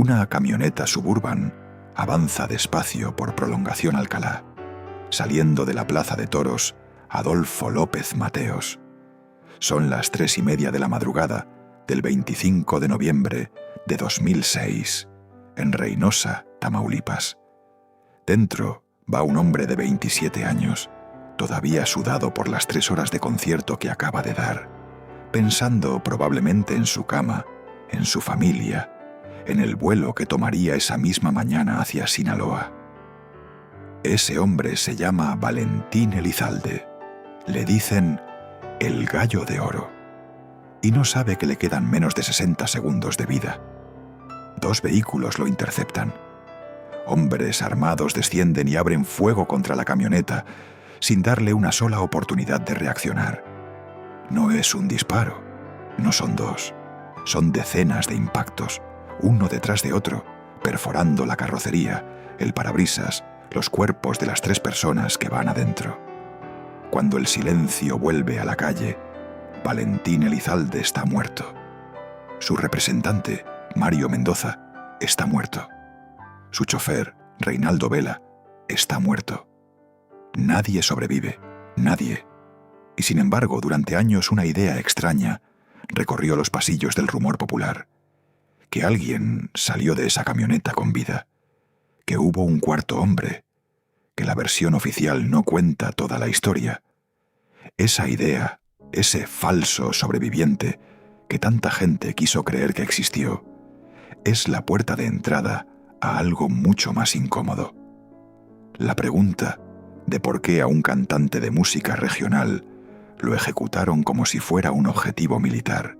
Una camioneta Suburban avanza despacio por Prolongación Alcalá, saliendo de la Plaza de Toros Adolfo López Mateos. Son las 3:30 de la madrugada del 25 de noviembre de 2006, en Reynosa, Tamaulipas. Dentro va un hombre de 27 años, todavía sudado por las 3 horas de concierto que acaba de dar, pensando probablemente en su cama, en su familia, en el vuelo que tomaría esa misma mañana hacia Sinaloa. Ese hombre se llama Valentín Elizalde. Le dicen el Gallo de Oro. Y no sabe que le quedan menos de 60 segundos de vida. 2 vehículos lo interceptan. Hombres armados descienden y abren fuego contra la camioneta, sin darle una sola oportunidad de reaccionar. No es un disparo, no son 2, son decenas de impactos, uno detrás de otro, perforando la carrocería, el parabrisas, los cuerpos de las 3 personas que van adentro. Cuando el silencio vuelve a la calle, Valentín Elizalde está muerto. Su representante, Mario Mendoza, está muerto. Su chofer, Reinaldo Vela, está muerto. Nadie sobrevive, nadie. Y sin embargo, durante años una idea extraña recorrió los pasillos del rumor popular. Que alguien salió de esa camioneta con vida. Que hubo un cuarto hombre. Que la versión oficial no cuenta toda la historia. Esa idea, ese falso sobreviviente que tanta gente quiso creer que existió, es la puerta de entrada a algo mucho más incómodo. La pregunta de por qué a un cantante de música regional lo ejecutaron como si fuera un objetivo militar,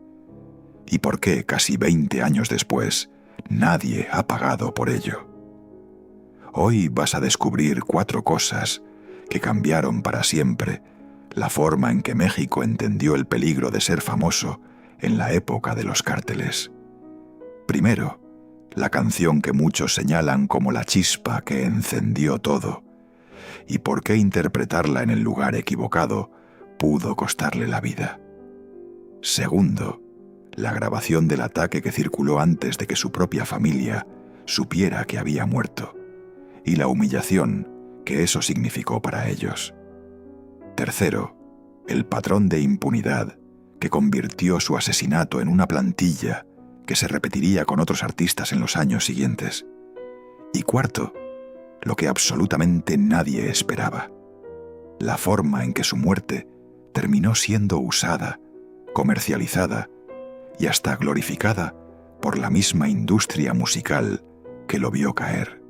y por qué casi 20 años después nadie ha pagado por ello. Hoy vas a descubrir 4 cosas que cambiaron para siempre la forma en que México entendió el peligro de ser famoso en la época de los cárteles. Primero, la canción que muchos señalan como la chispa que encendió todo, y por qué interpretarla en el lugar equivocado pudo costarle la vida. Segundo, la grabación del ataque que circuló antes de que su propia familia supiera que había muerto, y la humillación que eso significó para ellos. Tercero, el patrón de impunidad que convirtió su asesinato en una plantilla que se repetiría con otros artistas en los años siguientes. Y cuarto, lo que absolutamente nadie esperaba: la forma en que su muerte terminó siendo usada, comercializada y hasta glorificada por la misma industria musical que lo vio caer.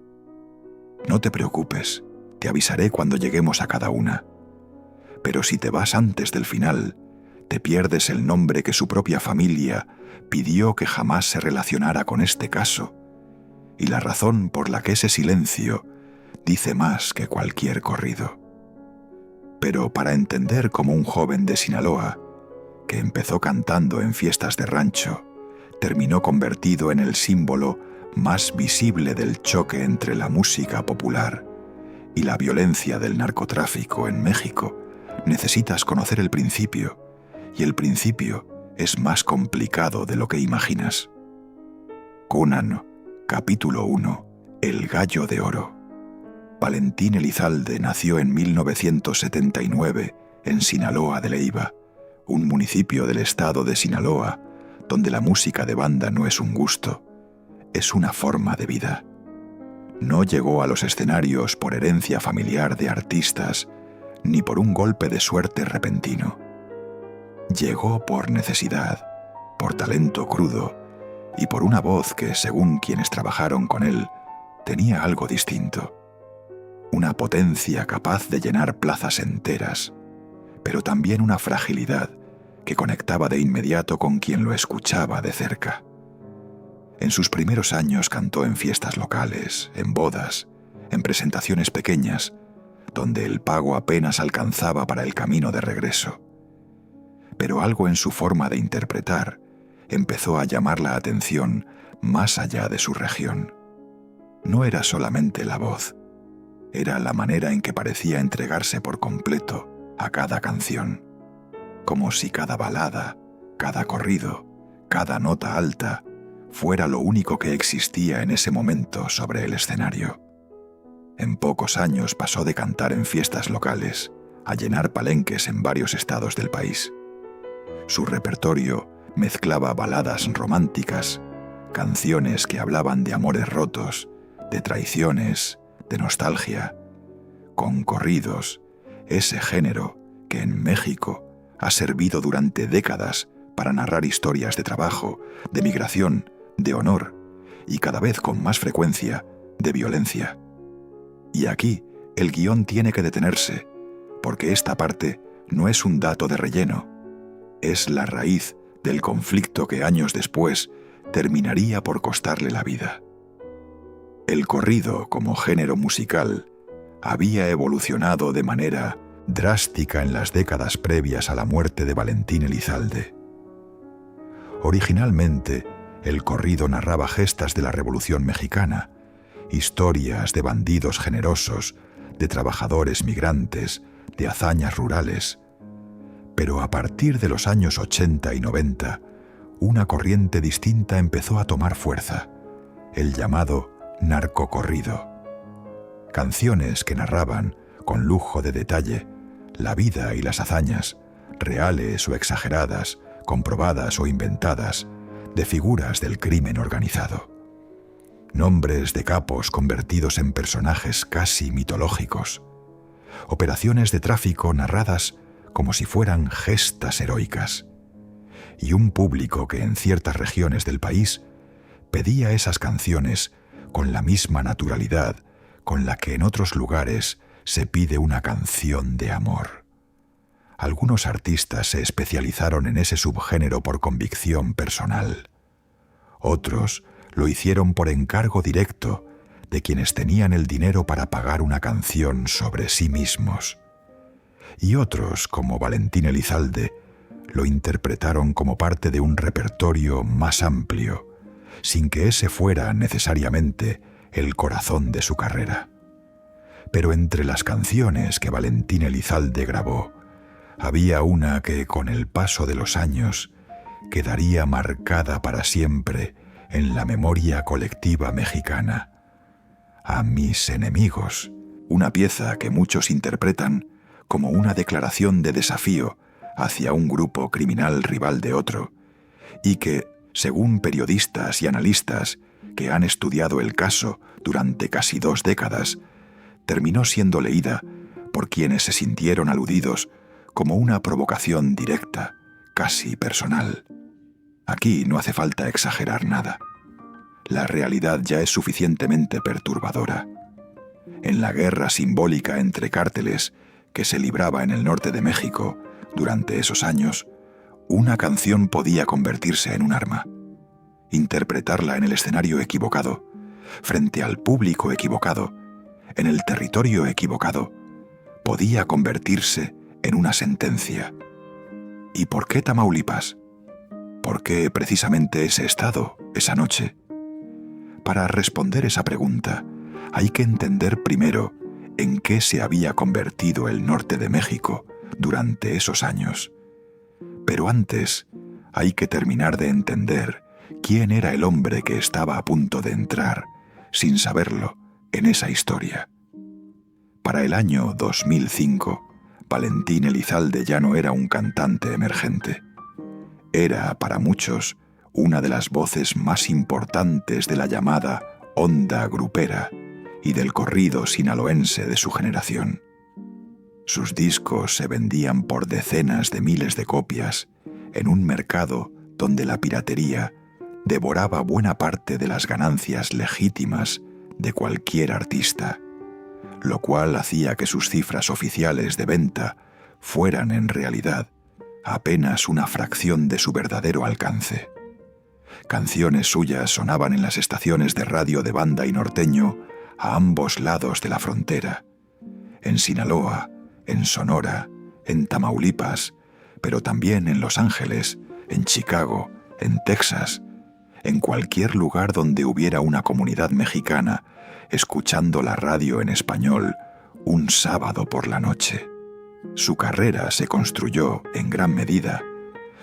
No te preocupes, te avisaré cuando lleguemos a cada una. Pero si te vas antes del final, te pierdes el nombre que su propia familia pidió que jamás se relacionara con este caso, y la razón por la que ese silencio dice más que cualquier corrido. Pero para entender cómo un joven de Sinaloa, que empezó cantando en fiestas de rancho, terminó convertido en el símbolo más visible del choque entre la música popular y la violencia del narcotráfico en México, necesitas conocer el principio, y el principio es más complicado de lo que imaginas. Conan, capítulo 1, El Gallo de Oro. Valentín Elizalde nació en 1979 en Sinaloa de Leiva, un municipio del estado de Sinaloa, donde la música de banda no es un gusto, es una forma de vida. No llegó a los escenarios por herencia familiar de artistas, ni por un golpe de suerte repentino. Llegó por necesidad, por talento crudo y por una voz que, según quienes trabajaron con él, tenía algo distinto. Una potencia capaz de llenar plazas enteras, pero también una fragilidad que conectaba de inmediato con quien lo escuchaba de cerca. En sus primeros años cantó en fiestas locales, en bodas, en presentaciones pequeñas, donde el pago apenas alcanzaba para el camino de regreso. Pero algo en su forma de interpretar empezó a llamar la atención más allá de su región. No era solamente la voz, era la manera en que parecía entregarse por completo a cada canción, como si cada balada, cada corrido, cada nota alta fuera lo único que existía en ese momento sobre el escenario. En pocos años pasó de cantar en fiestas locales a llenar palenques en varios estados del país. Su repertorio mezclaba baladas románticas, canciones que hablaban de amores rotos, de traiciones, de nostalgia, con corridos, ese género que en México ha servido durante décadas para narrar historias de trabajo, de migración, de honor y cada vez con más frecuencia de violencia. Y aquí el guión tiene que detenerse, porque esta parte no es un dato de relleno, es la raíz del conflicto que años después terminaría por costarle la vida. El corrido como género musical había evolucionado de manera drástica en las décadas previas a la muerte de Valentín Elizalde. Originalmente, el corrido narraba gestas de la Revolución Mexicana, historias de bandidos generosos, de trabajadores migrantes, de hazañas rurales. Pero a partir de los años 80 y 90, una corriente distinta empezó a tomar fuerza, el llamado narcocorrido. Canciones que narraban, con lujo de detalle, la vida y las hazañas, reales o exageradas, comprobadas o inventadas, de figuras del crimen organizado. Nombres de capos convertidos en personajes casi mitológicos. Operaciones de tráfico narradas como si fueran gestas heroicas. Y un público que en ciertas regiones del país pedía esas canciones con la misma naturalidad con la que en otros lugares se pide una canción de amor. Algunos artistas se especializaron en ese subgénero por convicción personal. Otros lo hicieron por encargo directo de quienes tenían el dinero para pagar una canción sobre sí mismos. Y otros, como Valentín Elizalde, lo interpretaron como parte de un repertorio más amplio, sin que ese fuera necesariamente el corazón de su carrera. Pero entre las canciones que Valentín Elizalde grabó, había una que, con el paso de los años, quedaría marcada para siempre en la memoria colectiva mexicana. A mis enemigos, una pieza que muchos interpretan como una declaración de desafío hacia un grupo criminal rival de otro, y que, según periodistas y analistas que han estudiado el caso durante casi 2 décadas, terminó siendo leída por quienes se sintieron aludidos como una provocación directa, casi personal. Aquí no hace falta exagerar nada. La realidad ya es suficientemente perturbadora. En la guerra simbólica entre cárteles que se libraba en el norte de México durante esos años, una canción podía convertirse en un arma. Interpretarla en el escenario equivocado, frente al público equivocado, en el territorio equivocado, podía convertirse en una sentencia. ¿Y por qué Tamaulipas? ¿Por qué precisamente ese estado, esa noche? Para responder esa pregunta, hay que entender primero en qué se había convertido el norte de México durante esos años. Pero antes, hay que terminar de entender quién era el hombre que estaba a punto de entrar, sin saberlo, en esa historia. Para el año 2005, Valentín Elizalde ya no era un cantante emergente. Era, para muchos, una de las voces más importantes de la llamada onda grupera y del corrido sinaloense de su generación. Sus discos se vendían por decenas de miles de copias en un mercado donde la piratería devoraba buena parte de las ganancias legítimas de cualquier artista, lo cual hacía que sus cifras oficiales de venta fueran en realidad apenas una fracción de su verdadero alcance. Canciones suyas sonaban en las estaciones de radio de banda y norteño a ambos lados de la frontera, en Sinaloa, en Sonora, en Tamaulipas, pero también en Los Ángeles, en Chicago, en Texas, en cualquier lugar donde hubiera una comunidad mexicana escuchando la radio en español un sábado por la noche. Su carrera se construyó, en gran medida,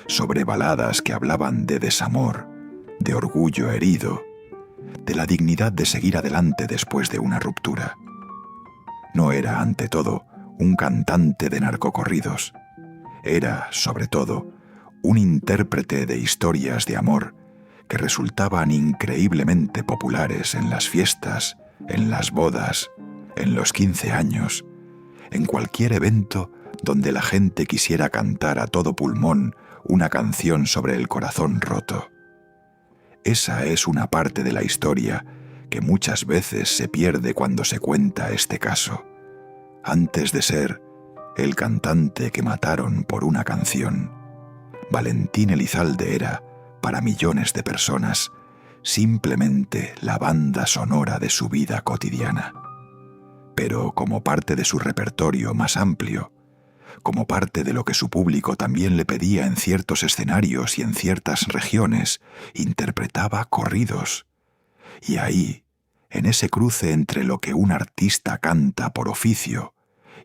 sobre baladas que hablaban de desamor, de orgullo herido, de la dignidad de seguir adelante después de una ruptura. No era, ante todo, un cantante de narcocorridos. Era, sobre todo, un intérprete de historias de amor que resultaban increíblemente populares en las fiestas, en las bodas, en los 15 años, en cualquier evento donde la gente quisiera cantar a todo pulmón una canción sobre el corazón roto. Esa es una parte de la historia que muchas veces se pierde cuando se cuenta este caso. Antes de ser el cantante que mataron por una canción, Valentín Elizalde era, para millones de personas, simplemente la banda sonora de su vida cotidiana. Pero como parte de su repertorio más amplio, como parte de lo que su público también le pedía en ciertos escenarios y en ciertas regiones, interpretaba corridos. Y ahí, en ese cruce entre lo que un artista canta por oficio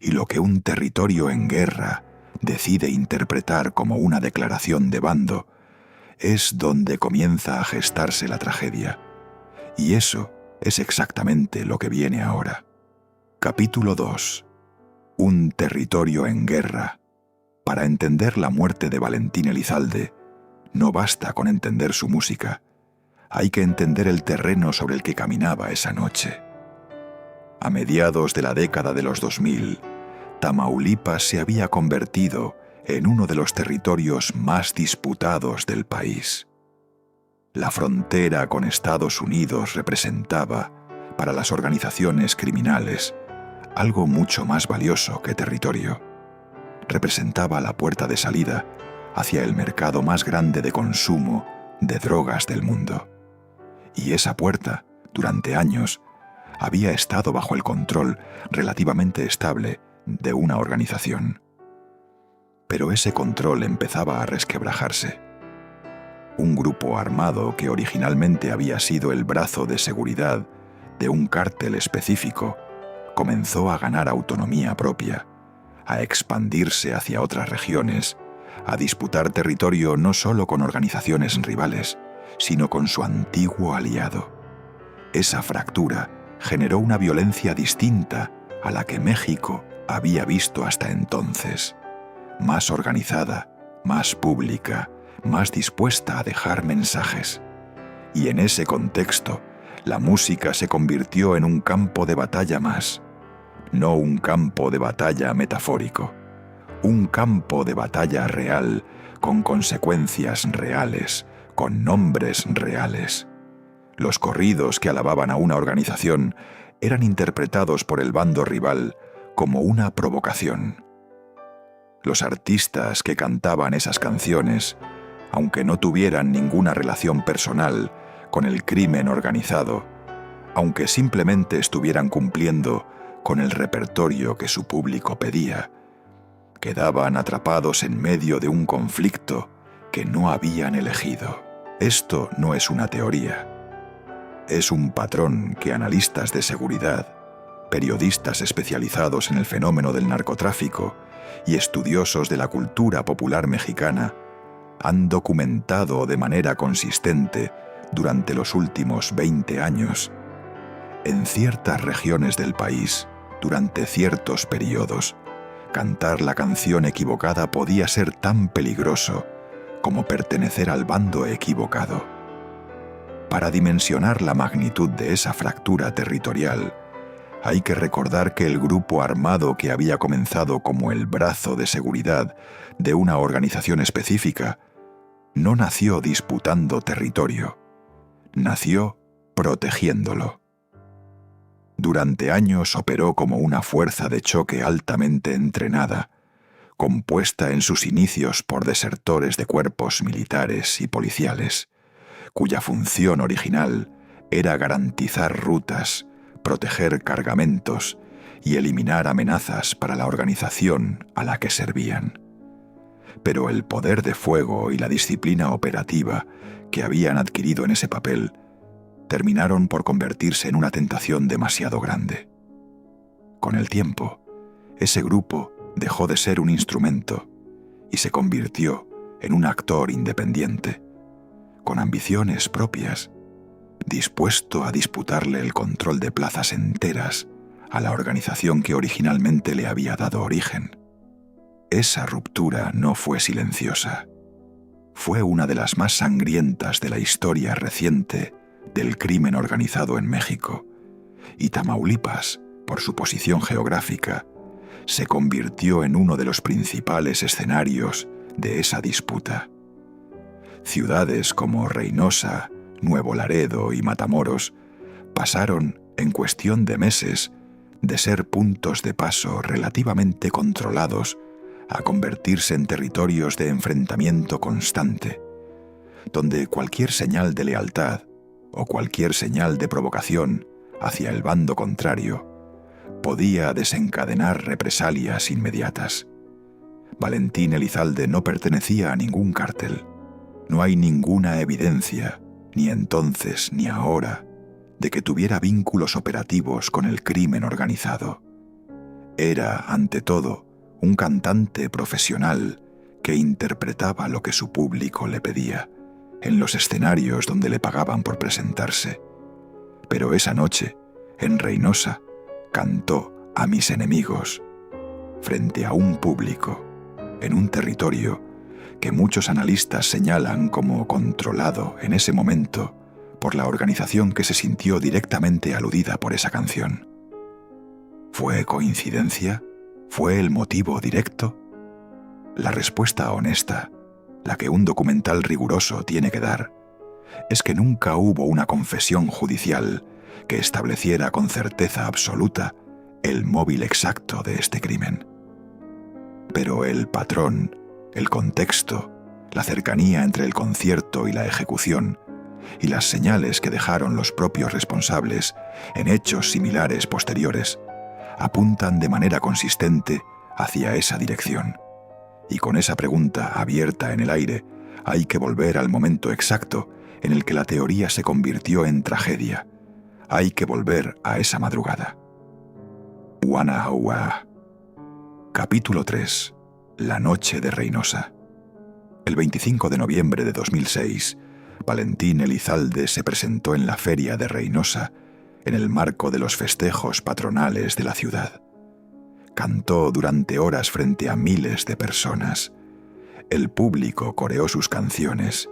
y lo que un territorio en guerra decide interpretar como una declaración de bando, es donde comienza a gestarse la tragedia. Y eso es exactamente lo que viene ahora. Capítulo 2. Un territorio en guerra. Para entender la muerte de Valentín Elizalde, no basta con entender su música. Hay que entender el terreno sobre el que caminaba esa noche. A mediados de la década de los 2000, Tamaulipas se había convertido en uno de los territorios más disputados del país. La frontera con Estados Unidos representaba, para las organizaciones criminales, algo mucho más valioso que territorio. Representaba la puerta de salida hacia el mercado más grande de consumo de drogas del mundo. Y esa puerta, durante años, había estado bajo el control relativamente estable de una organización. Pero ese control empezaba a resquebrajarse. Un grupo armado que originalmente había sido el brazo de seguridad de un cártel específico comenzó a ganar autonomía propia, a expandirse hacia otras regiones, a disputar territorio no solo con organizaciones rivales, sino con su antiguo aliado. Esa fractura generó una violencia distinta a la que México había visto hasta entonces, más organizada, más pública, más dispuesta a dejar mensajes. Y en ese contexto, la música se convirtió en un campo de batalla más, no un campo de batalla metafórico, un campo de batalla real, con consecuencias reales, con nombres reales. Los corridos que alababan a una organización eran interpretados por el bando rival como una provocación. Los artistas que cantaban esas canciones, aunque no tuvieran ninguna relación personal con el crimen organizado, aunque simplemente estuvieran cumpliendo con el repertorio que su público pedía, quedaban atrapados en medio de un conflicto que no habían elegido. Esto no es una teoría. Es un patrón que analistas de seguridad, periodistas especializados en el fenómeno del narcotráfico y estudiosos de la cultura popular mexicana han documentado de manera consistente durante los últimos 20 años. En ciertas regiones del país, durante ciertos periodos, cantar la canción equivocada podía ser tan peligroso como pertenecer al bando equivocado. Para dimensionar la magnitud de esa fractura territorial, hay que recordar que el grupo armado que había comenzado como el brazo de seguridad de una organización específica no nació disputando territorio, nació protegiéndolo. Durante años operó como una fuerza de choque altamente entrenada, compuesta en sus inicios por desertores de cuerpos militares y policiales, cuya función original era garantizar rutas, proteger cargamentos y eliminar amenazas para la organización a la que servían. Pero el poder de fuego y la disciplina operativa que habían adquirido en ese papel terminaron por convertirse en una tentación demasiado grande. Con el tiempo, ese grupo dejó de ser un instrumento y se convirtió en un actor independiente, con ambiciones propias, dispuesto a disputarle el control de plazas enteras a la organización que originalmente le había dado origen. Esa ruptura no fue silenciosa. Fue una de las más sangrientas de la historia reciente del crimen organizado en México, y Tamaulipas, por su posición geográfica, se convirtió en uno de los principales escenarios de esa disputa. Ciudades como Reynosa, Nuevo Laredo y Matamoros pasaron, en cuestión de meses, de ser puntos de paso relativamente controlados a convertirse en territorios de enfrentamiento constante, donde cualquier señal de lealtad o cualquier señal de provocación hacia el bando contrario podía desencadenar represalias inmediatas. Valentín Elizalde no pertenecía a ningún cártel. No hay ninguna evidencia, ni entonces ni ahora, de que tuviera vínculos operativos con el crimen organizado. Era, ante todo, un cantante profesional que interpretaba lo que su público le pedía, en los escenarios donde le pagaban por presentarse. Pero esa noche, en Reynosa, cantó a mis enemigos, frente a un público, en un territorio que muchos analistas señalan como controlado en ese momento por la organización que se sintió directamente aludida por esa canción. ¿Fue coincidencia? ¿Fue el motivo directo? La respuesta honesta, la que un documental riguroso tiene que dar, es que nunca hubo una confesión judicial que estableciera con certeza absoluta el móvil exacto de este crimen. Pero el patrón, el contexto, la cercanía entre el concierto y la ejecución, y las señales que dejaron los propios responsables en hechos similares posteriores, apuntan de manera consistente hacia esa dirección. Y con esa pregunta abierta en el aire, hay que volver al momento exacto en el que la teoría se convirtió en tragedia. Hay que volver a esa madrugada. Guanajuato. Capítulo 3. La noche de Reynosa. El 25 de noviembre de 2006, Valentín Elizalde se presentó en la feria de Reynosa en el marco de los festejos patronales de la ciudad. Cantó durante horas frente a miles de personas. El público coreó sus canciones,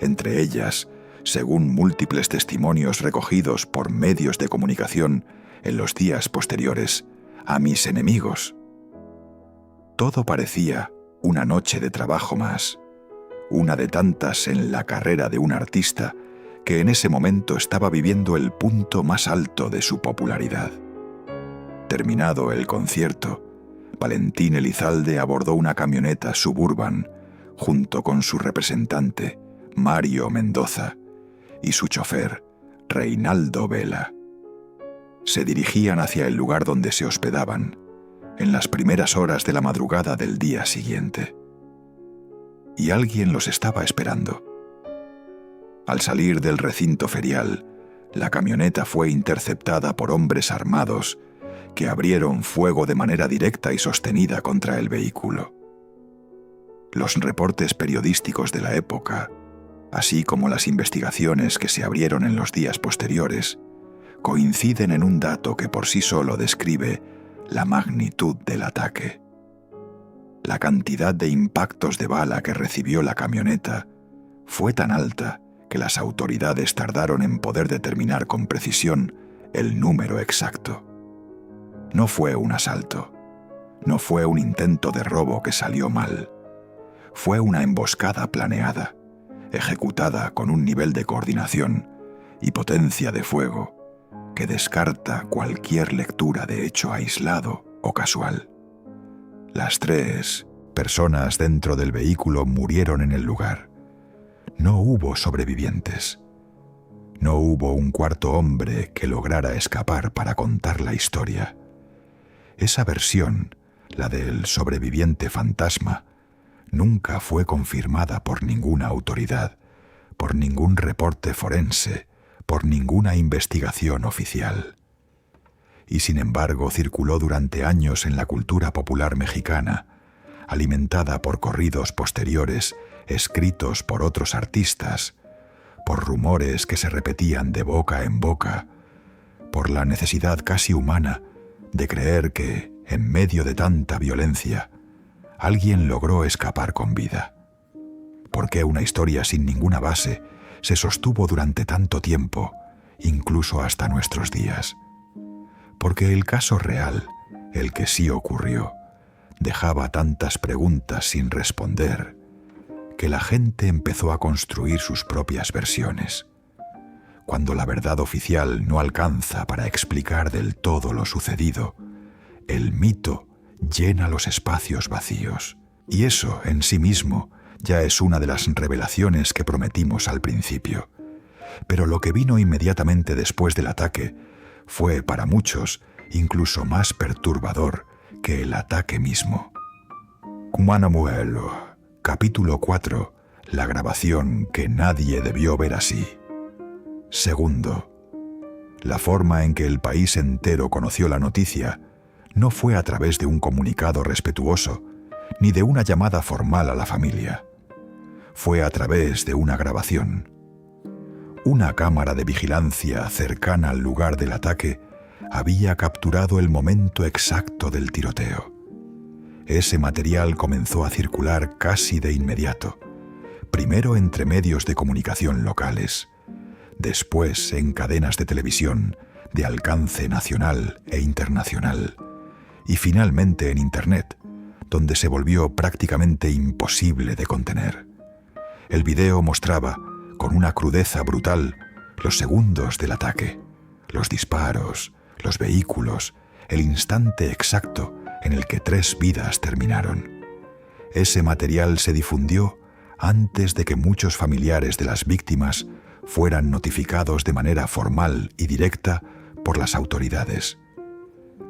entre ellas, según múltiples testimonios recogidos por medios de comunicación en los días posteriores, a mis enemigos. Todo parecía una noche de trabajo más, una de tantas en la carrera de un artista que en ese momento estaba viviendo el punto más alto de su popularidad. Terminado el concierto, Valentín Elizalde abordó una camioneta Suburban junto con su representante, Mario Mendoza, y su chofer, Reinaldo Vela. Se dirigían hacia el lugar donde se hospedaban, en las primeras horas de la madrugada del día siguiente. Y alguien los estaba esperando. Al salir del recinto ferial, la camioneta fue interceptada por hombres armados que abrieron fuego de manera directa y sostenida contra el vehículo. Los reportes periodísticos de la época, así como las investigaciones que se abrieron en los días posteriores, coinciden en un dato que por sí solo describe la magnitud del ataque. La cantidad de impactos de bala que recibió la camioneta fue tan alta que las autoridades tardaron en poder determinar con precisión el número exacto. No fue un asalto, no fue un intento de robo que salió mal, fue una emboscada planeada, ejecutada con un nivel de coordinación y potencia de fuego que descarta cualquier lectura de hecho aislado o casual. Las 3 personas dentro del vehículo murieron en el lugar. No hubo sobrevivientes. No hubo un cuarto hombre que lograra escapar para contar la historia. Esa versión, la del sobreviviente fantasma, nunca fue confirmada por ninguna autoridad, por ningún reporte forense, por ninguna investigación oficial. Y sin embargo circuló durante años en la cultura popular mexicana, alimentada por corridos posteriores escritos por otros artistas, por rumores que se repetían de boca en boca, por la necesidad casi humana de creer que, en medio de tanta violencia, alguien logró escapar con vida. ¿Por qué una historia sin ninguna base se sostuvo durante tanto tiempo, incluso hasta nuestros días? Porque el caso real, el que sí ocurrió, dejaba tantas preguntas sin responder, que la gente empezó a construir sus propias versiones. Cuando la verdad oficial no alcanza para explicar del todo lo sucedido, el mito llena los espacios vacíos. Y eso, en sí mismo, ya es una de las revelaciones que prometimos al principio. Pero lo que vino inmediatamente después del ataque fue, para muchos, incluso más perturbador que el ataque mismo. Kumanamuelo, capítulo 4, la grabación que nadie debió ver así. Segundo, la forma en que el país entero conoció la noticia no fue a través de un comunicado respetuoso, ni de una llamada formal a la familia. Fue a través de una grabación. Una cámara de vigilancia cercana al lugar del ataque había capturado el momento exacto del tiroteo. Ese material comenzó a circular casi de inmediato, primero entre medios de comunicación locales, después en cadenas de televisión de alcance nacional e internacional, y finalmente en Internet, donde se volvió prácticamente imposible de contener. El video mostraba, con una crudeza brutal, los segundos del ataque, los disparos, los vehículos, el instante exacto en el que 3 vidas terminaron. Ese material se difundió antes de que muchos familiares de las víctimas fueran notificados de manera formal y directa por las autoridades.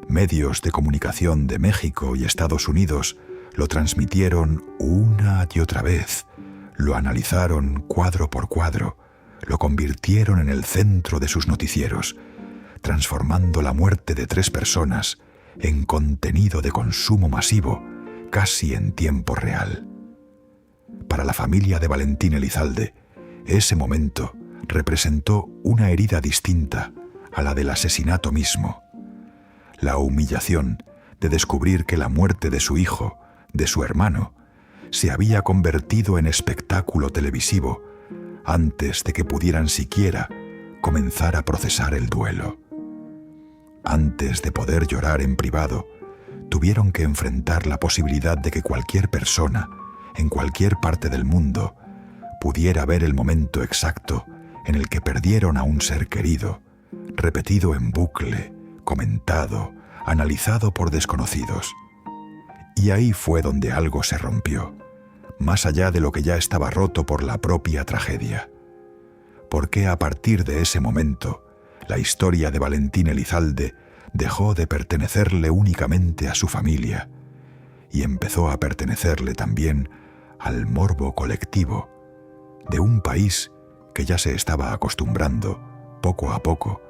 Medios de comunicación de México y Estados Unidos lo transmitieron una y otra vez, lo analizaron cuadro por cuadro, lo convirtieron en el centro de sus noticieros, transformando la muerte de 3 personas en contenido de consumo masivo, casi en tiempo real. Para la familia de Valentín Elizalde, ese momento representó una herida distinta a la del asesinato mismo. La humillación de descubrir que la muerte de su hijo, de su hermano, se había convertido en espectáculo televisivo antes de que pudieran siquiera comenzar a procesar el duelo. Antes de poder llorar en privado, tuvieron que enfrentar la posibilidad de que cualquier persona, en cualquier parte del mundo, pudiera ver el momento exacto en el que perdieron a un ser querido, repetido en bucle, comentado, analizado por desconocidos. Y ahí fue donde algo se rompió, más allá de lo que ya estaba roto por la propia tragedia. Porque a partir de ese momento, la historia de Valentín Elizalde dejó de pertenecerle únicamente a su familia y empezó a pertenecerle también al morbo colectivo de un país que ya se estaba acostumbrando, poco a poco,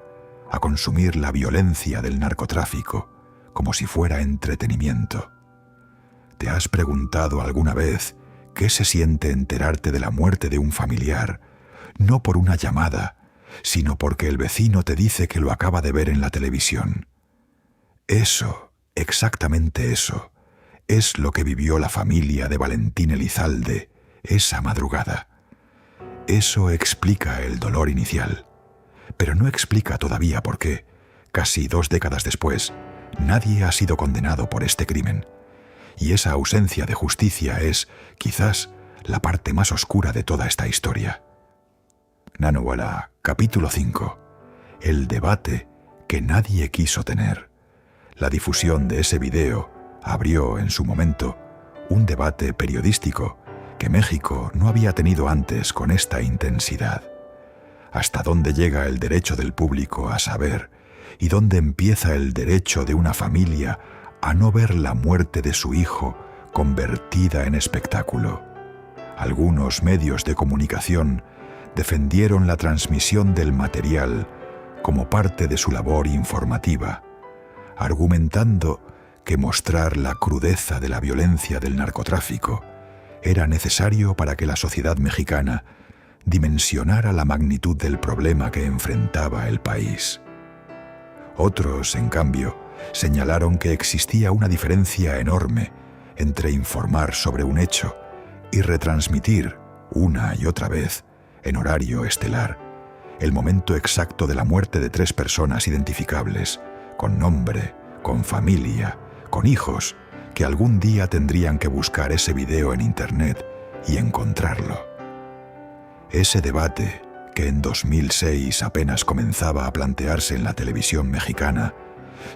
a consumir la violencia del narcotráfico como si fuera entretenimiento. ¿Te has preguntado alguna vez qué se siente enterarte de la muerte de un familiar, no por una llamada, sino porque el vecino te dice que lo acaba de ver en la televisión? Eso, exactamente eso, es lo que vivió la familia de Valentín Elizalde esa madrugada. Eso explica el dolor inicial, pero no explica todavía por qué, casi 2 décadas después, nadie ha sido condenado por este crimen. Y esa ausencia de justicia es, quizás, la parte más oscura de toda esta historia. Nanowala, capítulo 5. El debate que nadie quiso tener. La difusión de ese video abrió, en su momento, un debate periodístico que México no había tenido antes con esta intensidad. ¿Hasta dónde llega el derecho del público a saber y dónde empieza el derecho de una familia a no ver la muerte de su hijo convertida en espectáculo? Algunos medios de comunicación defendieron la transmisión del material como parte de su labor informativa, argumentando que mostrar la crudeza de la violencia del narcotráfico era necesario para que la sociedad mexicana dimensionara la magnitud del problema que enfrentaba el país. Otros, en cambio, señalaron que existía una diferencia enorme entre informar sobre un hecho y retransmitir, una y otra vez, en horario estelar, el momento exacto de la muerte de 3 personas identificables, con nombre, con familia, con hijos, que algún día tendrían que buscar ese video en Internet y encontrarlo. Ese debate, que en 2006 apenas comenzaba a plantearse en la televisión mexicana,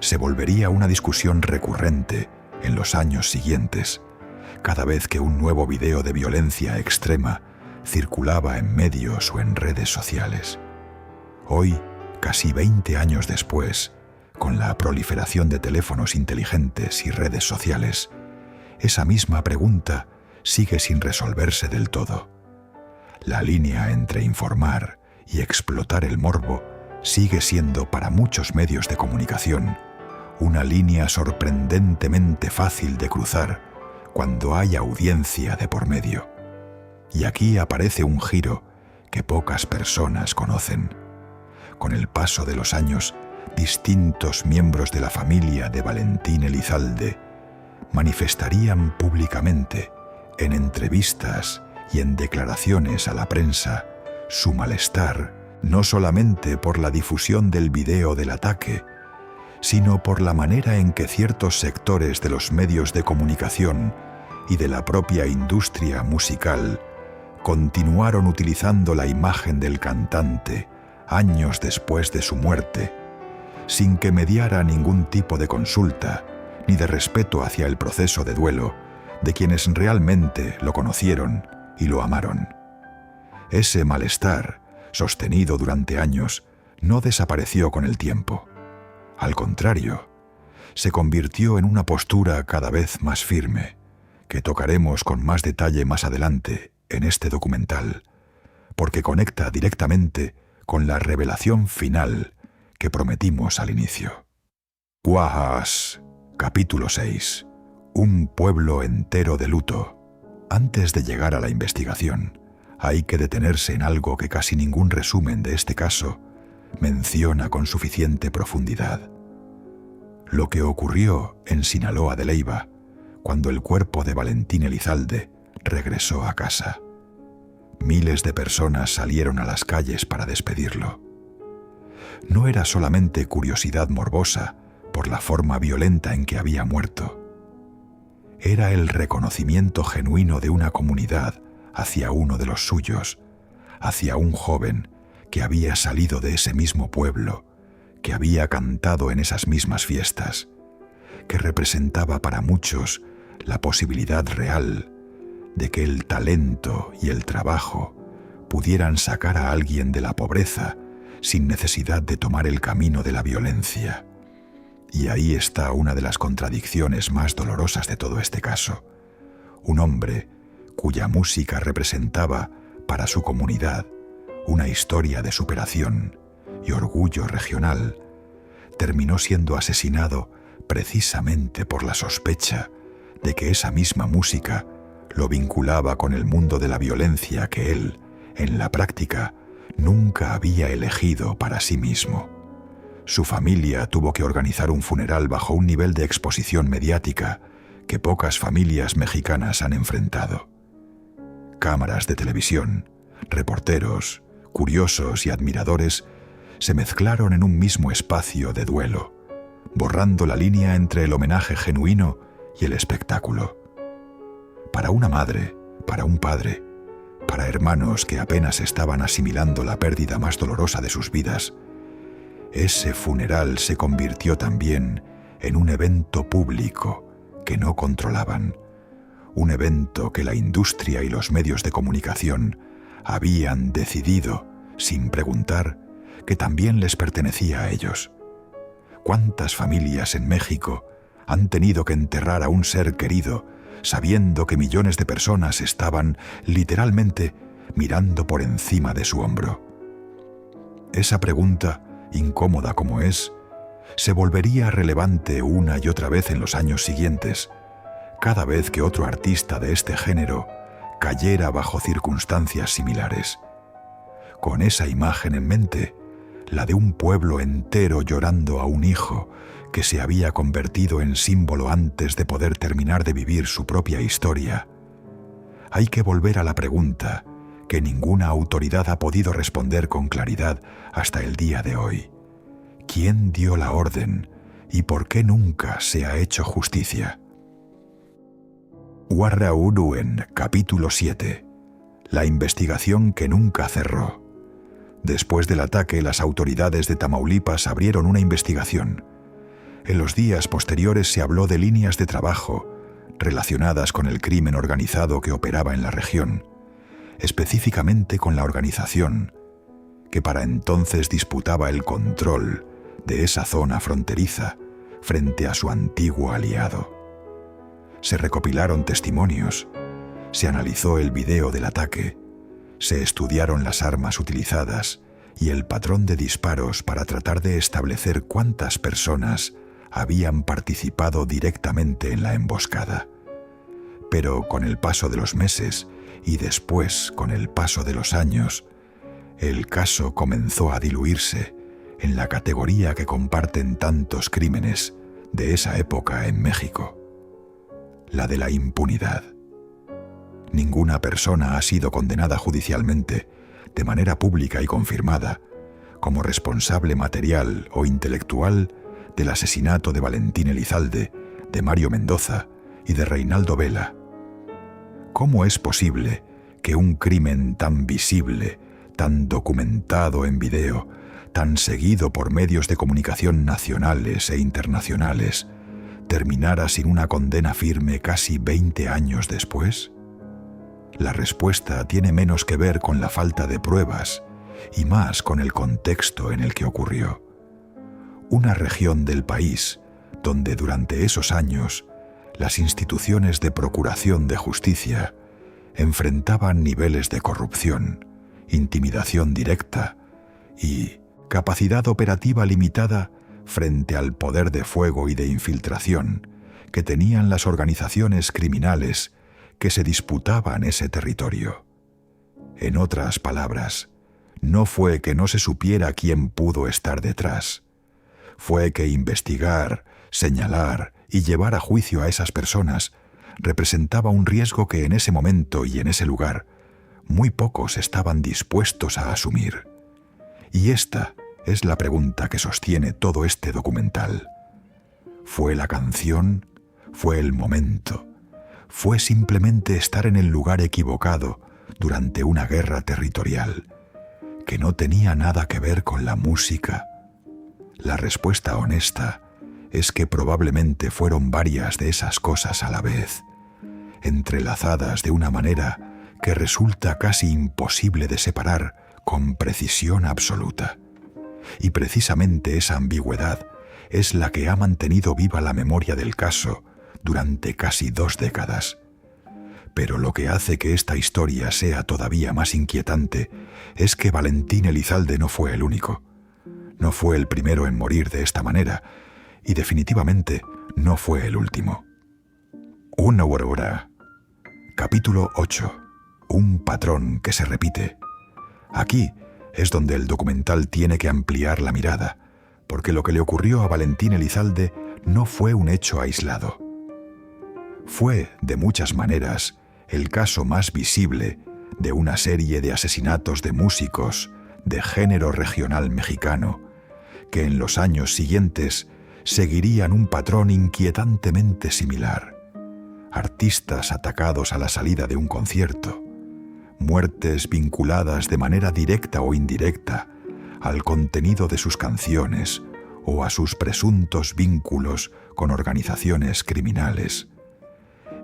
se volvería una discusión recurrente en los años siguientes, cada vez que un nuevo video de violencia extrema circulaba en medios o en redes sociales. Hoy, casi 20 años después, con la proliferación de teléfonos inteligentes y redes sociales, esa misma pregunta sigue sin resolverse del todo. La línea entre informar y explotar el morbo sigue siendo para muchos medios de comunicación una línea sorprendentemente fácil de cruzar cuando hay audiencia de por medio. Y aquí aparece un giro que pocas personas conocen. Con el paso de los años, distintos miembros de la familia de Valentín Elizalde manifestarían públicamente, en entrevistas y en declaraciones a la prensa, su malestar no solamente por la difusión del video del ataque, sino por la manera en que ciertos sectores de los medios de comunicación y de la propia industria musical continuaron utilizando la imagen del cantante años después de su muerte, sin que mediara ningún tipo de consulta ni de respeto hacia el proceso de duelo de quienes realmente lo conocieron y lo amaron. Ese malestar, sostenido durante años, no desapareció con el tiempo. Al contrario, se convirtió en una postura cada vez más firme, que tocaremos con más detalle más adelante en este documental, porque conecta directamente con la revelación final que prometimos al inicio. Cuajas, capítulo 6. Un pueblo entero de luto. Antes de llegar a la investigación, hay que detenerse en algo que casi ningún resumen de este caso menciona con suficiente profundidad. Lo que ocurrió en Sinaloa de Leyva, cuando el cuerpo de Valentín Elizalde regresó a casa. Miles de personas salieron a las calles para despedirlo. No era solamente curiosidad morbosa por la forma violenta en que había muerto. Era el reconocimiento genuino de una comunidad hacia uno de los suyos, hacia un joven que había salido de ese mismo pueblo, que había cantado en esas mismas fiestas, que representaba para muchos la posibilidad real de que el talento y el trabajo pudieran sacar a alguien de la pobreza sin necesidad de tomar el camino de la violencia. Y ahí está una de las contradicciones más dolorosas de todo este caso. Un hombre cuya música representaba para su comunidad una historia de superación y orgullo regional, terminó siendo asesinado precisamente por la sospecha de que esa misma música lo vinculaba con el mundo de la violencia que él, en la práctica, nunca había elegido para sí mismo. Su familia tuvo que organizar un funeral bajo un nivel de exposición mediática que pocas familias mexicanas han enfrentado. Cámaras de televisión, reporteros, curiosos y admiradores se mezclaron en un mismo espacio de duelo, borrando la línea entre el homenaje genuino y el espectáculo. Para una madre, para un padre, para hermanos que apenas estaban asimilando la pérdida más dolorosa de sus vidas, ese funeral se convirtió también en un evento público que no controlaban, un evento que la industria y los medios de comunicación habían decidido, sin preguntar, que también les pertenecía a ellos. ¿Cuántas familias en México han tenido que enterrar a un ser querido sabiendo que millones de personas estaban, literalmente, mirando por encima de su hombro? Esa pregunta, incómoda como es, se volvería relevante una y otra vez en los años siguientes, cada vez que otro artista de este género cayera bajo circunstancias similares. con esa imagen en mente, la de un pueblo entero llorando a un hijo que se había convertido en símbolo antes de poder terminar de vivir su propia historia, hay que volver a la pregunta que ninguna autoridad ha podido responder con claridad hasta el día de hoy. ¿Quién dio la orden y por qué nunca se ha hecho justicia? Warra Uruen, capítulo 7. La investigación que nunca cerró. Después del ataque, las autoridades de Tamaulipas abrieron una investigación. En los días posteriores se habló de líneas de trabajo relacionadas con el crimen organizado que operaba en la región, específicamente con la organización que para entonces disputaba el control de esa zona fronteriza frente a su antiguo aliado. Se recopilaron testimonios, se analizó el video del ataque, se estudiaron las armas utilizadas y el patrón de disparos para tratar de establecer cuántas personas habían participado directamente en la emboscada. Pero con el paso de los meses y después con el paso de los años, el caso comenzó a diluirse en la categoría que comparten tantos crímenes de esa época en México, la de la impunidad. Ninguna persona ha sido condenada judicialmente, de manera pública y confirmada, como responsable material o intelectual del asesinato de Valentín Elizalde, de Mario Mendoza y de Reinaldo Vela. ¿Cómo es posible que un crimen tan visible, tan documentado en video, tan seguido por medios de comunicación nacionales e internacionales, terminara sin una condena firme casi 20 años después? La respuesta tiene menos que ver con la falta de pruebas y más con el contexto en el que ocurrió. Una región del país donde durante esos años las instituciones de procuración de justicia enfrentaban niveles de corrupción, intimidación directa y capacidad operativa limitada frente al poder de fuego y de infiltración que tenían las organizaciones criminales que se disputaban ese territorio. En otras palabras, no fue que no se supiera quién pudo estar detrás. Fue que investigar, señalar y llevar a juicio a esas personas representaba un riesgo que en ese momento y en ese lugar muy pocos estaban dispuestos a asumir. Y esta es la pregunta que sostiene todo este documental. ¿Fue la canción? ¿Fue el momento? ¿Fue simplemente estar en el lugar equivocado durante una guerra territorial que no tenía nada que ver con la música? La respuesta honesta es que probablemente fueron varias de esas cosas a la vez, entrelazadas de una manera que resulta casi imposible de separar con precisión absoluta. Y precisamente esa ambigüedad es la que ha mantenido viva la memoria del caso durante casi 2 décadas. Pero lo que hace que esta historia sea todavía más inquietante es que Valentín Elizalde no fue el único. No fue el primero en morir de esta manera y definitivamente no fue el último. Una aurora. Capítulo 8. Un patrón que se repite. Aquí es donde el documental tiene que ampliar la mirada, porque lo que le ocurrió a Valentín Elizalde no fue un hecho aislado. Fue, de muchas maneras, el caso más visible de una serie de asesinatos de músicos de género regional mexicano, que en los años siguientes seguirían un patrón inquietantemente similar. Artistas atacados a la salida de un concierto, muertes vinculadas de manera directa o indirecta al contenido de sus canciones o a sus presuntos vínculos con organizaciones criminales,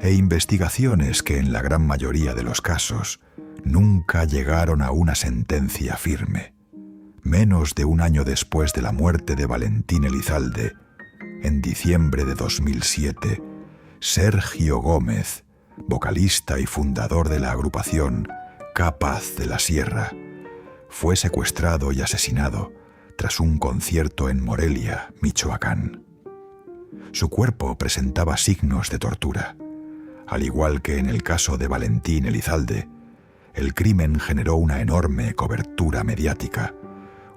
e investigaciones que en la gran mayoría de los casos nunca llegaron a una sentencia firme. Menos de un año después de la muerte de Valentín Elizalde, en diciembre de 2007, Sergio Gómez, vocalista y fundador de la agrupación Capaz de la Sierra, fue secuestrado y asesinado tras un concierto en Morelia, Michoacán. Su cuerpo presentaba signos de tortura. Al igual que en el caso de Valentín Elizalde, el crimen generó una enorme cobertura mediática,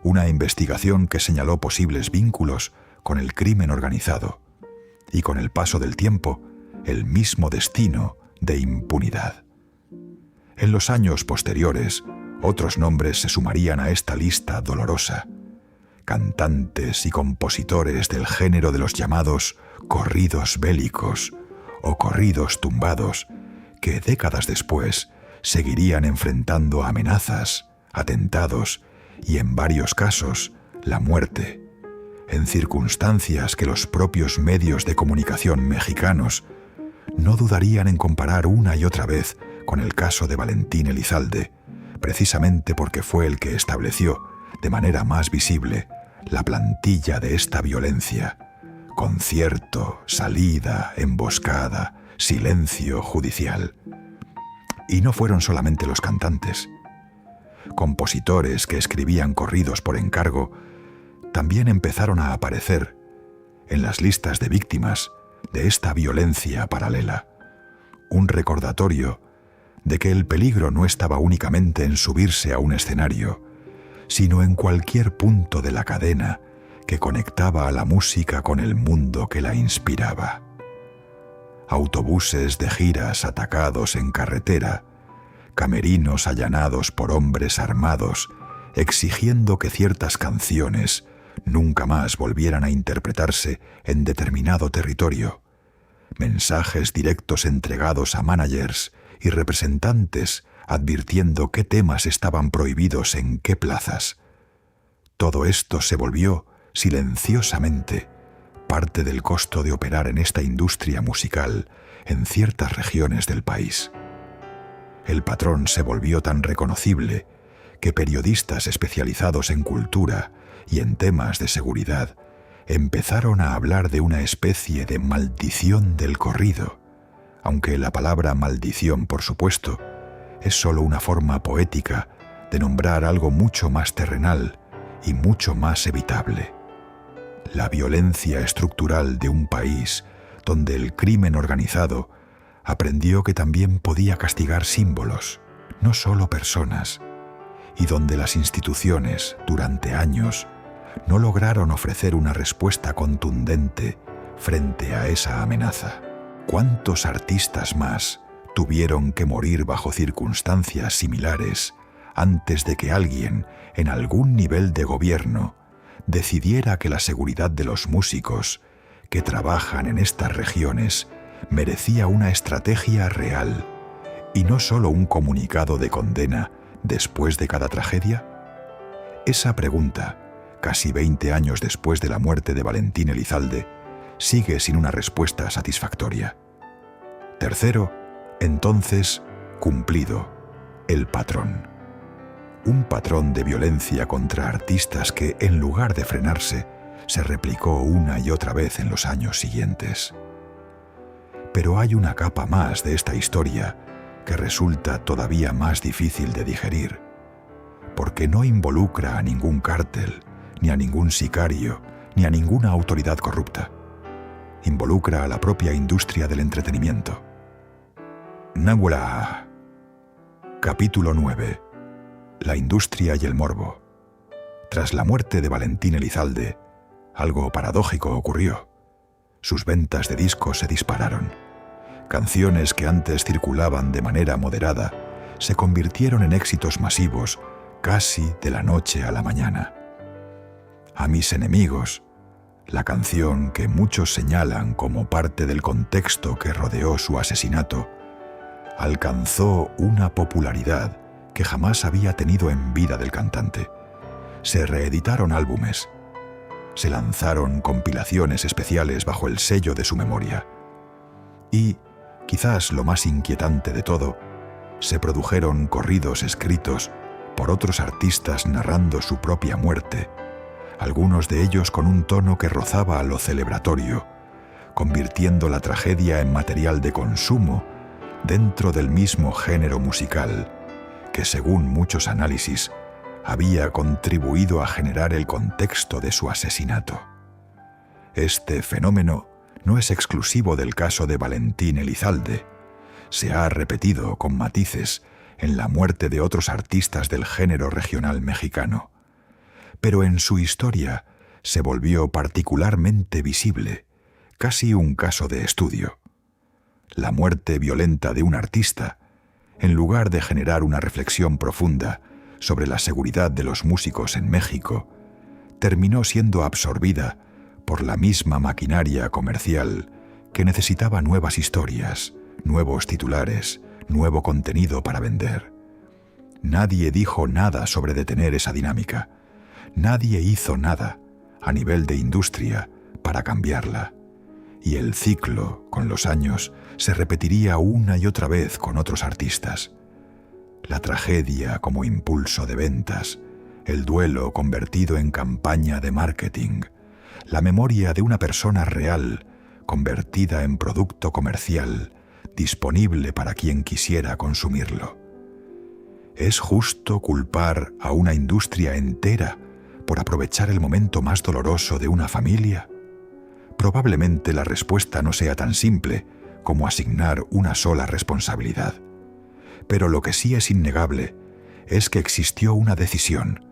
una investigación que señaló posibles vínculos con el crimen organizado y, con el paso del tiempo, el mismo destino de impunidad. En los años posteriores, otros nombres se sumarían a esta lista dolorosa: cantantes y compositores del género de los llamados corridos bélicos o corridos tumbados, que décadas después seguirían enfrentando amenazas, atentados y, en varios casos, la muerte, en circunstancias que los propios medios de comunicación mexicanos no dudarían en comparar una y otra vez con el caso de Valentín Elizalde, precisamente porque fue el que estableció, de manera más visible, la plantilla de esta violencia: concierto, salida, emboscada, silencio judicial. Y no fueron solamente los cantantes. Compositores que escribían corridos por encargo también empezaron a aparecer en las listas de víctimas de esta violencia paralela. Un recordatorio de que el peligro no estaba únicamente en subirse a un escenario, sino en cualquier punto de la cadena que conectaba a la música con el mundo que la inspiraba. Autobuses de giras atacados en carretera, camerinos allanados por hombres armados, exigiendo que ciertas canciones nunca más volvieran a interpretarse en determinado territorio, mensajes directos entregados a managers y representantes advirtiendo qué temas estaban prohibidos en qué plazas. Todo esto se volvió, silenciosamente, parte del costo de operar en esta industria musical en ciertas regiones del país. El patrón se volvió tan reconocible que periodistas especializados en cultura y en temas de seguridad empezaron a hablar de una especie de maldición del corrido, aunque la palabra maldición, por supuesto, es solo una forma poética de nombrar algo mucho más terrenal y mucho más evitable: la violencia estructural de un país donde el crimen organizado aprendió que también podía castigar símbolos, no solo personas, y donde las instituciones, durante años, no lograron ofrecer una respuesta contundente frente a esa amenaza. ¿Cuántos artistas más tuvieron que morir bajo circunstancias similares antes de que alguien, en algún nivel de gobierno, decidiera que la seguridad de los músicos que trabajan en estas regiones merecía una estrategia real y no solo un comunicado de condena después de cada tragedia? Esa pregunta, casi 20 años después de la muerte de Valentín Elizalde, sigue sin una respuesta satisfactoria. Tercero, entonces, cumplido, el patrón. Un patrón de violencia contra artistas que, en lugar de frenarse, se replicó una y otra vez en los años siguientes. Pero hay una capa más de esta historia que resulta todavía más difícil de digerir, porque no involucra a ningún cártel, ni a ningún sicario, ni a ninguna autoridad corrupta. Involucra a la propia industria del entretenimiento. Náhuatl. Capítulo 9. La industria y el morbo. Tras la muerte de Valentín Elizalde, algo paradójico ocurrió. Sus ventas de discos se dispararon. Canciones que antes circulaban de manera moderada se convirtieron en éxitos masivos casi de la noche a la mañana. A mis enemigos, la canción que muchos señalan como parte del contexto que rodeó su asesinato, alcanzó una popularidad que jamás había tenido en vida del cantante. Se reeditaron álbumes, se lanzaron compilaciones especiales bajo el sello de su memoria. Y, quizás lo más inquietante de todo, se produjeron corridos escritos por otros artistas narrando su propia muerte, algunos de ellos con un tono que rozaba a lo celebratorio, convirtiendo la tragedia en material de consumo dentro del mismo género musical que, según muchos análisis, había contribuido a generar el contexto de su asesinato. Este fenómeno no es exclusivo del caso de Valentín Elizalde. Se ha repetido con matices en la muerte de otros artistas del género regional mexicano, pero en su historia se volvió particularmente visible, casi un caso de estudio. La muerte violenta de un artista, en lugar de generar una reflexión profunda sobre la seguridad de los músicos en México, terminó siendo absorbida por la misma maquinaria comercial que necesitaba nuevas historias, nuevos titulares, nuevo contenido para vender. Nadie dijo nada sobre detener esa dinámica. Nadie hizo nada a nivel de industria para cambiarla. Y el ciclo, con los años, se repetiría una y otra vez con otros artistas. La tragedia como impulso de ventas, el duelo convertido en campaña de marketing, la memoria de una persona real convertida en producto comercial, disponible para quien quisiera consumirlo. ¿Es justo culpar a una industria entera por aprovechar el momento más doloroso de una familia? Probablemente la respuesta no sea tan simple como asignar una sola responsabilidad. Pero lo que sí es innegable es que existió una decisión,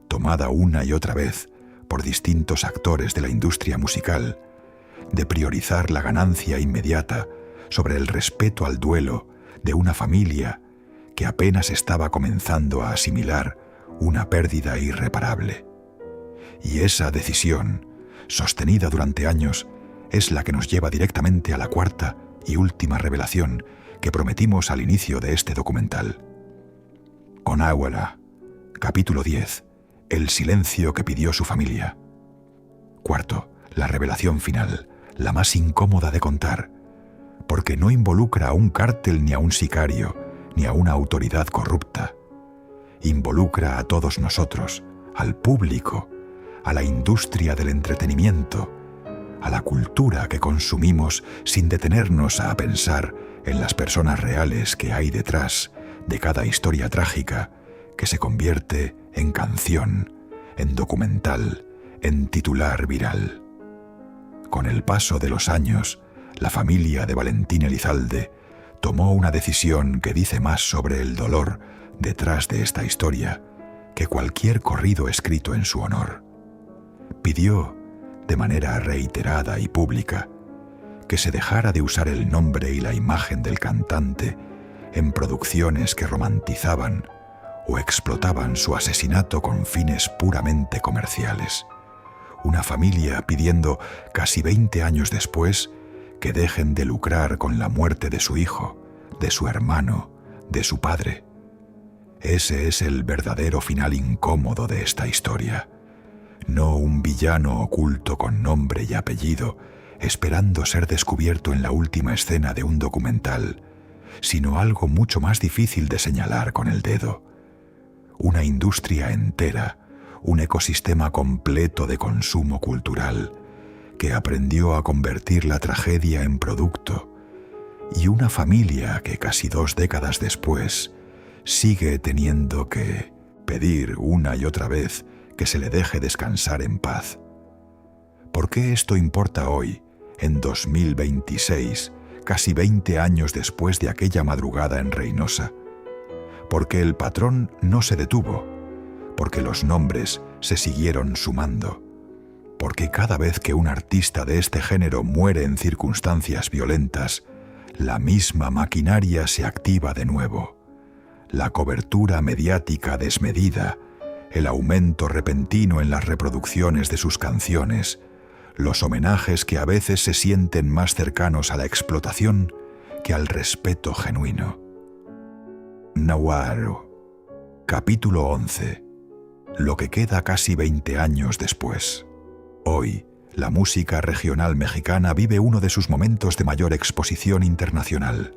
tomada una y otra vez por distintos actores de la industria musical, de priorizar la ganancia inmediata sobre el respeto al duelo de una familia que apenas estaba comenzando a asimilar una pérdida irreparable. Y esa decisión, sostenida durante años, es la que nos lleva directamente a la cuarta y última revelación que prometimos al inicio de este documental. Conáhuala, capítulo 10. El silencio que pidió su familia. Cuarto, la revelación final, la más incómoda de contar, porque no involucra a un cártel ni a un sicario, ni a una autoridad corrupta. Involucra a todos nosotros, al público, a la industria del entretenimiento, a la cultura que consumimos sin detenernos a pensar en las personas reales que hay detrás de cada historia trágica que se convierte en canción, en documental, en titular viral. Con el paso de los años, la familia de Valentín Elizalde tomó una decisión que dice más sobre el dolor detrás de esta historia que cualquier corrido escrito en su honor. Pidió, de manera reiterada y pública, que se dejara de usar el nombre y la imagen del cantante en producciones que romantizaban o explotaban su asesinato con fines puramente comerciales. Una familia pidiendo, casi 20 años después, que dejen de lucrar con la muerte de su hijo, de su hermano, de su padre. Ese es el verdadero final incómodo de esta historia. No un villano oculto con nombre y apellido, esperando ser descubierto en la última escena de un documental, sino algo mucho más difícil de señalar con el dedo. Una industria entera, un ecosistema completo de consumo cultural, que aprendió a convertir la tragedia en producto, y una familia que casi 2 décadas después sigue teniendo que pedir una y otra vez que se le deje descansar en paz. ¿Por qué esto importa hoy, en 2026, casi 20 años después de aquella madrugada en Reynosa? Porque el patrón no se detuvo, porque los nombres se siguieron sumando, porque cada vez que un artista de este género muere en circunstancias violentas, la misma maquinaria se activa de nuevo. La cobertura mediática desmedida, el aumento repentino en las reproducciones de sus canciones, los homenajes que a veces se sienten más cercanos a la explotación que al respeto genuino. Nahuatl, capítulo 11. Lo que queda casi 20 años después. Hoy, la música regional mexicana vive uno de sus momentos de mayor exposición internacional.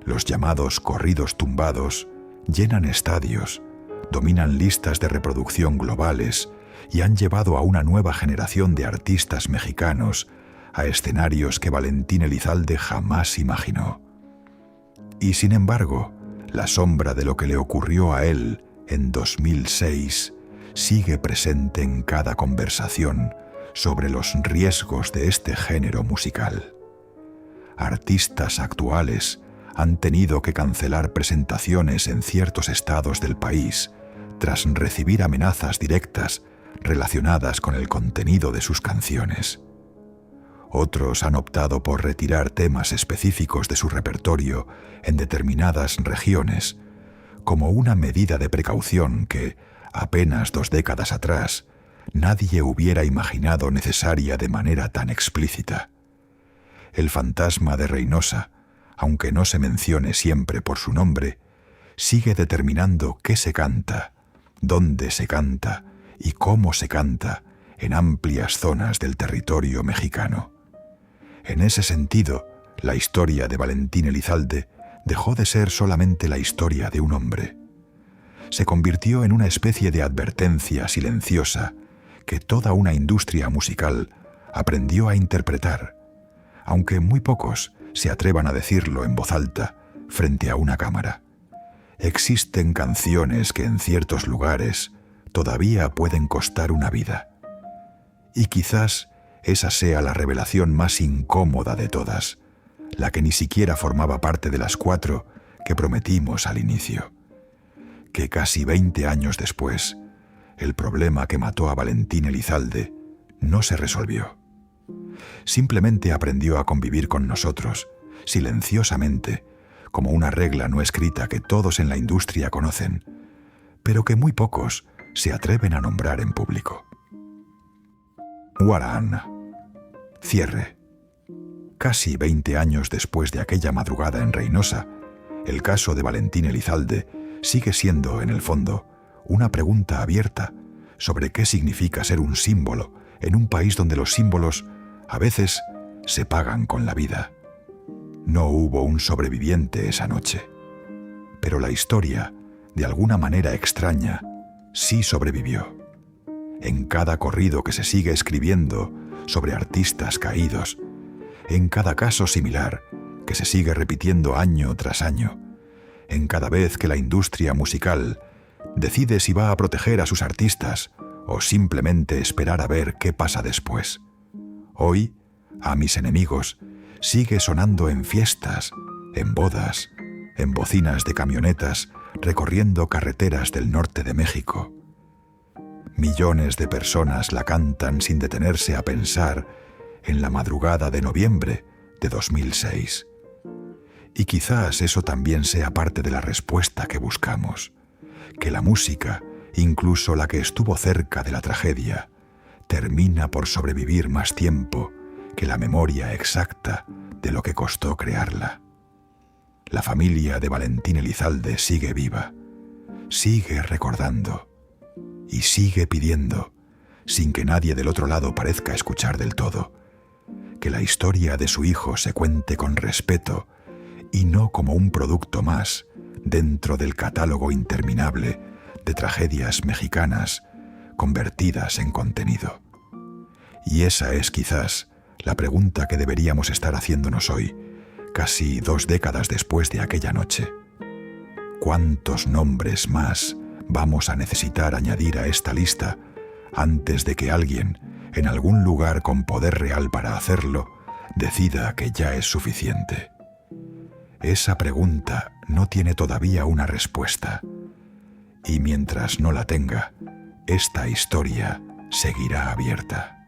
Los llamados corridos tumbados llenan estadios, dominan listas de reproducción globales y han llevado a una nueva generación de artistas mexicanos a escenarios que Valentín Elizalde jamás imaginó. Y sin embargo, la sombra de lo que le ocurrió a él en 2006 sigue presente en cada conversación sobre los riesgos de este género musical. Artistas actuales han tenido que cancelar presentaciones en ciertos estados del país tras recibir amenazas directas relacionadas con el contenido de sus canciones. Otros han optado por retirar temas específicos de su repertorio en determinadas regiones, como una medida de precaución que, apenas 2 décadas atrás, nadie hubiera imaginado necesaria de manera tan explícita. El fantasma de Reynosa, aunque no se mencione siempre por su nombre, sigue determinando qué se canta, dónde se canta y cómo se canta en amplias zonas del territorio mexicano. En ese sentido, la historia de Valentín Elizalde dejó de ser solamente la historia de un hombre. Se convirtió en una especie de advertencia silenciosa que toda una industria musical aprendió a interpretar, aunque muy pocos se atrevan a decirlo en voz alta frente a una cámara. Existen canciones que en ciertos lugares todavía pueden costar una vida. Y quizás esa sea la revelación más incómoda de todas, la que ni siquiera formaba parte de las 4 que prometimos al inicio. Que casi 20 años después, el problema que mató a Valentín Elizalde no se resolvió. Simplemente aprendió a convivir con nosotros, silenciosamente, como una regla no escrita que todos en la industria conocen, pero que muy pocos se atreven a nombrar en público. Guaraan. Cierre. Casi 20 años después de aquella madrugada en Reynosa, el caso de Valentín Elizalde sigue siendo, en el fondo, una pregunta abierta sobre qué significa ser un símbolo en un país donde los símbolos a veces se pagan con la vida. No hubo un sobreviviente esa noche, pero la historia, de alguna manera extraña, sí sobrevivió. En cada corrido que se sigue escribiendo sobre artistas caídos, en cada caso similar que se sigue repitiendo año tras año, en cada vez que la industria musical decide si va a proteger a sus artistas o simplemente esperar a ver qué pasa después. Hoy, a mis enemigos, sigue sonando en fiestas, en bodas, en bocinas de camionetas recorriendo carreteras del norte de México. Millones de personas la cantan sin detenerse a pensar en la madrugada de noviembre de 2006. Y quizás eso también sea parte de la respuesta que buscamos, que la música, incluso la que estuvo cerca de la tragedia, termina por sobrevivir más tiempo que la memoria exacta de lo que costó crearla. La familia de Valentín Elizalde sigue viva, sigue recordando y sigue pidiendo, sin que nadie del otro lado parezca escuchar del todo, que la historia de su hijo se cuente con respeto y no como un producto más dentro del catálogo interminable de tragedias mexicanas convertidas en contenido. Y esa es quizás la pregunta que deberíamos estar haciéndonos hoy, casi 2 décadas después de aquella noche. ¿Cuántos nombres más vamos a necesitar añadir a esta lista antes de que alguien, en algún lugar con poder real para hacerlo, decida que ya es suficiente? Esa pregunta no tiene todavía una respuesta, y mientras no la tenga, esta historia seguirá abierta.